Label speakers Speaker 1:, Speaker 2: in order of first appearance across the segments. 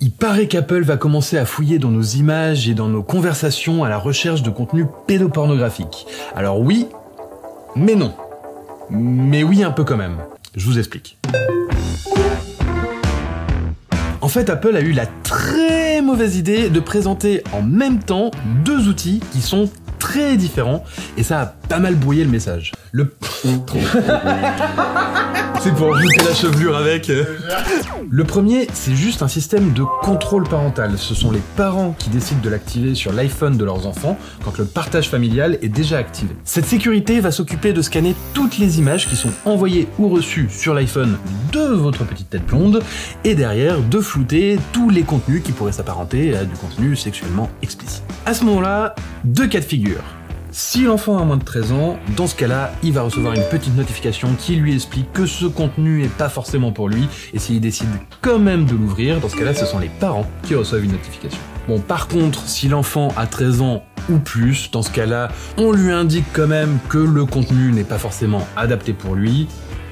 Speaker 1: Il paraît qu'Apple va commencer à fouiller dans nos images et dans nos conversations à la recherche de contenu pédopornographique. Alors oui, mais non. Mais oui un peu quand même. Je vous explique. En fait, Apple a eu la très mauvaise idée de présenter en même temps deux outils qui sont très différents et ça a pas mal brouillé le message. C'est pour ajouter la chevelure avec. Le premier, c'est juste un système de contrôle parental. Ce sont les parents qui décident de l'activer sur l'iPhone de leurs enfants quand le partage familial est déjà activé. Cette sécurité va s'occuper de scanner toutes les images qui sont envoyées ou reçues sur l'iPhone de votre petite tête blonde et derrière de flouter tous les contenus qui pourraient s'apparenter à du contenu sexuellement explicite. À ce moment-là, deux cas de figure. Si l'enfant a moins de 13 ans, dans ce cas-là, il va recevoir une petite notification qui lui explique que ce contenu est pas forcément pour lui, et s'il décide quand même de l'ouvrir, dans ce cas-là, ce sont les parents qui reçoivent une notification. Bon, par contre, si l'enfant a 13 ans ou plus, dans ce cas-là, on lui indique quand même que le contenu n'est pas forcément adapté pour lui,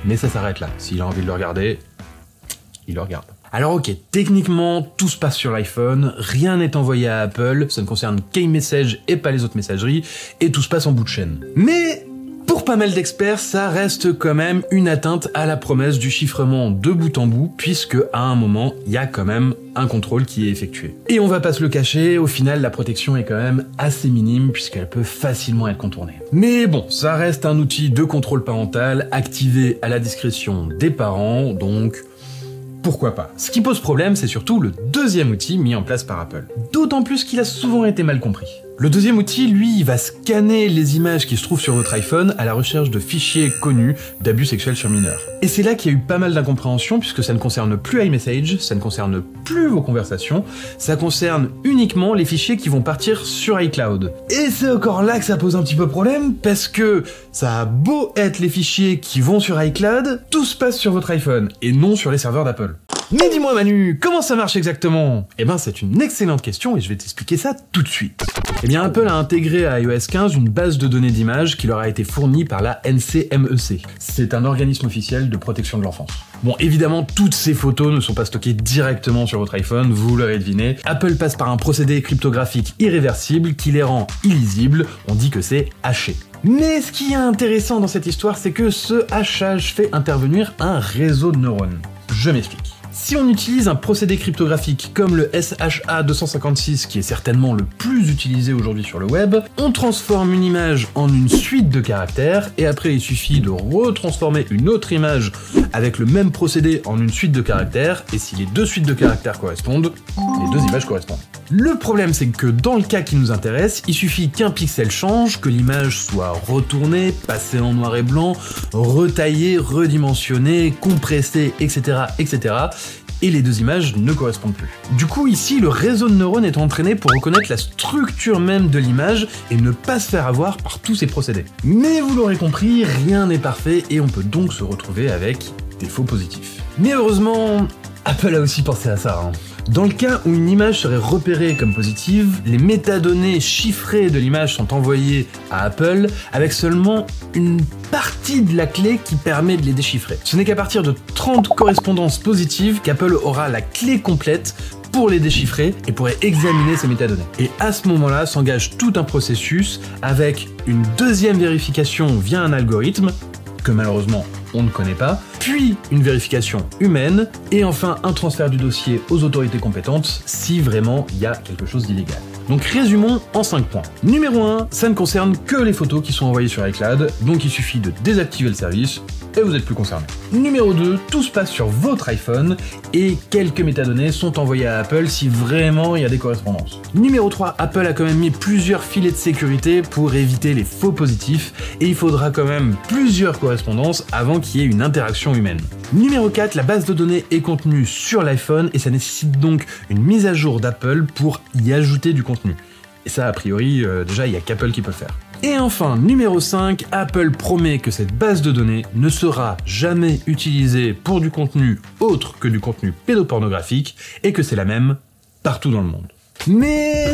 Speaker 1: mais ça s'arrête là. S'il a envie de le regarder, il le regarde. Alors ok, techniquement, tout se passe sur l'iPhone, rien n'est envoyé à Apple, ça ne concerne qu'iMessage et pas les autres messageries, et tout se passe en bout de chaîne. Mais pour pas mal d'experts, ça reste quand même une atteinte à la promesse du chiffrement de bout en bout, puisque à un moment, il y a quand même un contrôle qui est effectué. Et on va pas se le cacher, au final, la protection est quand même assez minime, puisqu'elle peut facilement être contournée. Mais bon, ça reste un outil de contrôle parental, activé à la discrétion des parents, donc pourquoi pas. Ce qui pose problème, c'est surtout le deuxième outil mis en place par Apple. D'autant plus qu'il a souvent été mal compris. Le deuxième outil, lui, il va scanner les images qui se trouvent sur votre iPhone à la recherche de fichiers connus d'abus sexuels sur mineurs. Et c'est là qu'il y a eu pas mal d'incompréhension, puisque ça ne concerne plus iMessage, ça ne concerne plus vos conversations, ça concerne uniquement les fichiers qui vont partir sur iCloud. Et c'est encore là que ça pose un petit peu problème, parce que ça a beau être les fichiers qui vont sur iCloud, tout se passe sur votre iPhone, et non sur les serveurs d'Apple. Mais dis-moi Manu, comment ça marche exactement? Eh ben c'est une excellente question et je vais t'expliquer ça tout de suite. Eh bien Apple a intégré à iOS 15 une base de données d'images qui leur a été fournie par la NCMEC. C'est un organisme officiel de protection de l'enfance. Bon, évidemment, toutes ces photos ne sont pas stockées directement sur votre iPhone, vous l'aurez deviné. Apple passe par un procédé cryptographique irréversible qui les rend illisibles, on dit que c'est haché. Mais ce qui est intéressant dans cette histoire, c'est que ce hachage fait intervenir un réseau de neurones. Je m'explique. Si on utilise un procédé cryptographique comme le SHA-256, qui est certainement le plus utilisé aujourd'hui sur le web, on transforme une image en une suite de caractères, et après il suffit de retransformer une autre image avec le même procédé en une suite de caractères, et si les deux suites de caractères correspondent, les deux images correspondent. Le problème, c'est que dans le cas qui nous intéresse, il suffit qu'un pixel change, que l'image soit retournée, passée en noir et blanc, retaillée, redimensionnée, compressée, etc., etc., et les deux images ne correspondent plus. Du coup, ici, le réseau de neurones est entraîné pour reconnaître la structure même de l'image et ne pas se faire avoir par tous ces procédés. Mais vous l'aurez compris, rien n'est parfait et on peut donc se retrouver avec des faux positifs. Mais heureusement, Apple a aussi pensé à ça, hein. Dans le cas où une image serait repérée comme positive, les métadonnées chiffrées de l'image sont envoyées à Apple avec seulement une partie de la clé qui permet de les déchiffrer. Ce n'est qu'à partir de 30 correspondances positives qu'Apple aura la clé complète pour les déchiffrer et pourrait examiner ces métadonnées. Et à ce moment-là s'engage tout un processus avec une deuxième vérification via un algorithme que malheureusement on ne connaît pas, puis une vérification humaine, et enfin un transfert du dossier aux autorités compétentes si vraiment il y a quelque chose d'illégal. Donc résumons en 5 points. Numéro 1, ça ne concerne que les photos qui sont envoyées sur iCloud, donc il suffit de désactiver le service et vous n'êtes plus concerné. Numéro 2, tout se passe sur votre iPhone et quelques métadonnées sont envoyées à Apple si vraiment il y a des correspondances. Numéro 3, Apple a quand même mis plusieurs filets de sécurité pour éviter les faux positifs et il faudra quand même plusieurs correspondances avant qu'il y ait une interaction humaine. Numéro 4, la base de données est contenue sur l'iPhone et ça nécessite donc une mise à jour d'Apple pour y ajouter du contenu. Et ça, a priori, déjà, il n'y a qu'Apple qui peut le faire. Et enfin, numéro 5, Apple promet que cette base de données ne sera jamais utilisée pour du contenu autre que du contenu pédopornographique et que c'est la même partout dans le monde. Mais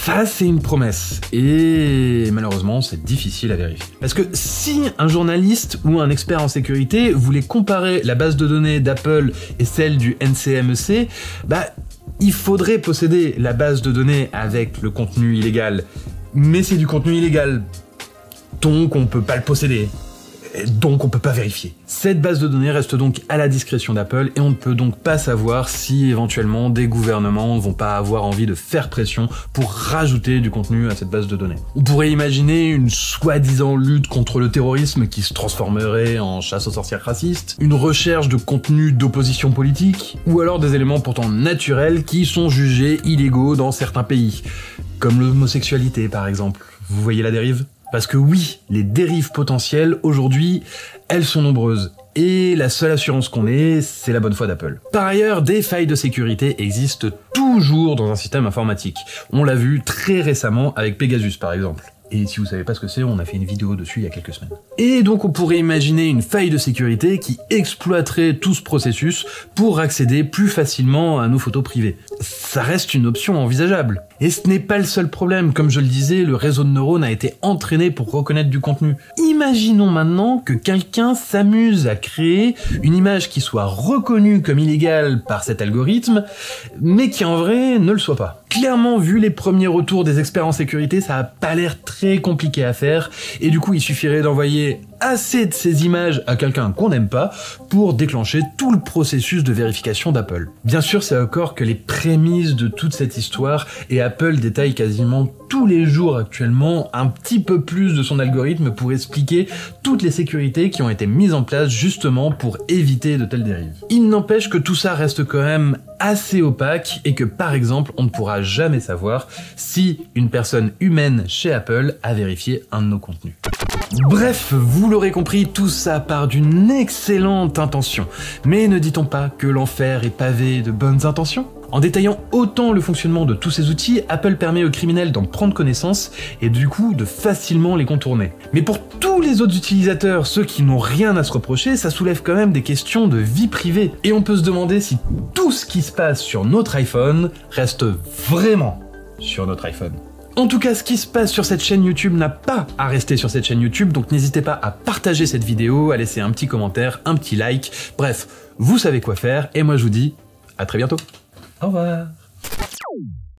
Speaker 1: ça, c'est une promesse. Et malheureusement, c'est difficile à vérifier. Parce que si un journaliste ou un expert en sécurité voulait comparer la base de données d'Apple et celle du NCMEC, Il faudrait posséder la base de données avec le contenu illégal, mais c'est du contenu illégal, donc on peut pas le posséder. Donc on peut pas vérifier. Cette base de données reste donc à la discrétion d'Apple et on ne peut donc pas savoir si éventuellement des gouvernements vont pas avoir envie de faire pression pour rajouter du contenu à cette base de données. On pourrait imaginer une soi-disant lutte contre le terrorisme qui se transformerait en chasse aux sorcières racistes, une recherche de contenu d'opposition politique, ou alors des éléments pourtant naturels qui sont jugés illégaux dans certains pays, comme l'homosexualité par exemple. Vous voyez la dérive ? Parce que oui, les dérives potentielles, aujourd'hui, elles sont nombreuses. Et la seule assurance qu'on ait, c'est la bonne foi d'Apple. Par ailleurs, des failles de sécurité existent toujours dans un système informatique. On l'a vu très récemment avec Pegasus, par exemple. Et si vous savez pas ce que c'est, on a fait une vidéo dessus il y a quelques semaines. Et donc on pourrait imaginer une faille de sécurité qui exploiterait tout ce processus pour accéder plus facilement à nos photos privées. Ça reste une option envisageable. Et ce n'est pas le seul problème, comme je le disais, le réseau de neurones a été entraîné pour reconnaître du contenu. Imaginons maintenant que quelqu'un s'amuse à créer une image qui soit reconnue comme illégale par cet algorithme, mais qui en vrai ne le soit pas. Clairement, vu les premiers retours des experts en sécurité, ça a pas l'air très compliqué à faire, et du coup il suffirait d'envoyer assez de ces images à quelqu'un qu'on n'aime pas pour déclencher tout le processus de vérification d'Apple. Bien sûr, c'est encore que les prémices de toute cette histoire, et Apple détaille quasiment tous les jours actuellement un petit peu plus de son algorithme pour expliquer toutes les sécurités qui ont été mises en place justement pour éviter de telles dérives. Il n'empêche que tout ça reste quand même assez opaque et que par exemple on ne pourra jamais savoir si une personne humaine chez Apple a vérifié un de nos contenus. Bref, vous l'aurez compris, tout ça part d'une excellente intention. Mais ne dit-on pas que l'enfer est pavé de bonnes intentions ? En détaillant autant le fonctionnement de tous ces outils, Apple permet aux criminels d'en prendre connaissance et du coup de facilement les contourner. Mais pour tous les autres utilisateurs, ceux qui n'ont rien à se reprocher, ça soulève quand même des questions de vie privée. Et on peut se demander si tout ce qui se passe sur notre iPhone reste vraiment sur notre iPhone. En tout cas, ce qui se passe sur cette chaîne YouTube n'a pas à rester sur cette chaîne YouTube, donc n'hésitez pas à partager cette vidéo, à laisser un petit commentaire, un petit like, bref, vous savez quoi faire, et moi je vous dis à très bientôt. Au revoir.